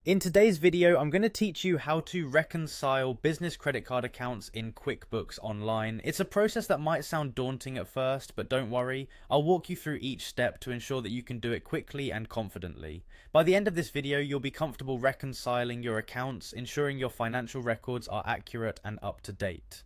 In today's video, I'm going to teach you how to reconcile business credit card accounts in QuickBooks Online. It's a process that might sound daunting at first, but don't worry, I'll walk you through each step to ensure that you can do it quickly and confidently. By the end of this video, you'll be comfortable reconciling your accounts, ensuring your financial records are accurate and up to date.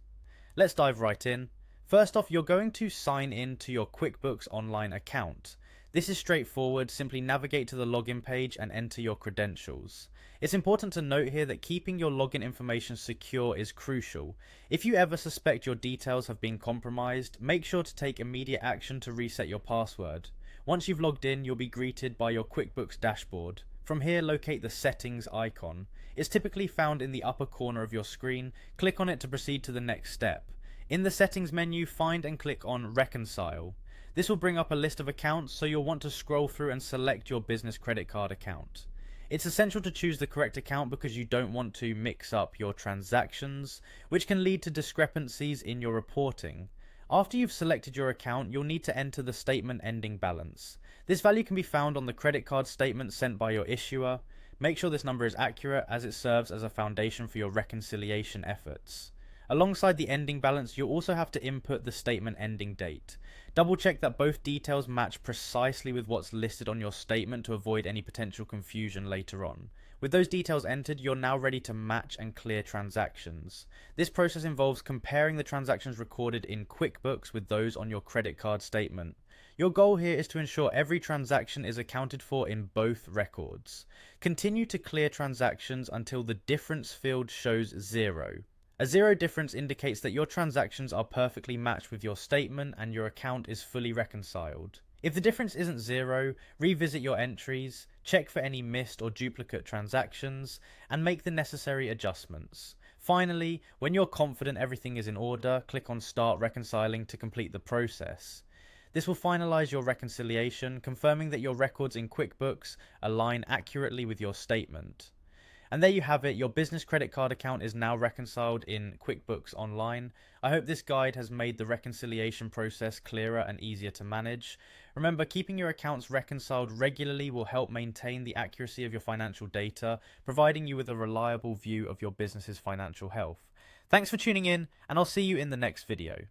Let's dive right in. First off, you're going to sign in to your QuickBooks Online account. This is straightforward, simply navigate to the login page and enter your credentials. It's important to note here that keeping your login information secure is crucial. If you ever suspect your details have been compromised, make sure to take immediate action to reset your password. Once you've logged in, you'll be greeted by your QuickBooks dashboard. From here, locate the settings icon. It's typically found in the upper corner of your screen. Click on it to proceed to the next step. In the settings menu, find and click on Reconcile. This will bring up a list of accounts, so you'll want to scroll through and select your business credit card account. It's essential to choose the correct account because you don't want to mix up your transactions, which can lead to discrepancies in your reporting. After you've selected your account, you'll need to enter the statement ending balance. This value can be found on the credit card statement sent by your issuer. Make sure this number is accurate as it serves as a foundation for your reconciliation efforts. Alongside the ending balance, you'll also have to input the statement ending date. Double check that both details match precisely with what's listed on your statement to avoid any potential confusion later on. With those details entered, you're now ready to match and clear transactions. This process involves comparing the transactions recorded in QuickBooks with those on your credit card statement. Your goal here is to ensure every transaction is accounted for in both records. Continue to clear transactions until the difference field shows 0. A 0 difference indicates that your transactions are perfectly matched with your statement and your account is fully reconciled. If the difference isn't 0, revisit your entries, check for any missed or duplicate transactions, and make the necessary adjustments. Finally, when you're confident everything is in order, click on Start Reconciling to complete the process. This will finalize your reconciliation, confirming that your records in QuickBooks align accurately with your statement. And there you have it, your business credit card account is now reconciled in QuickBooks Online. I hope this guide has made the reconciliation process clearer and easier to manage. Remember, keeping your accounts reconciled regularly will help maintain the accuracy of your financial data, providing you with a reliable view of your business's financial health. Thanks for tuning in, and I'll see you in the next video.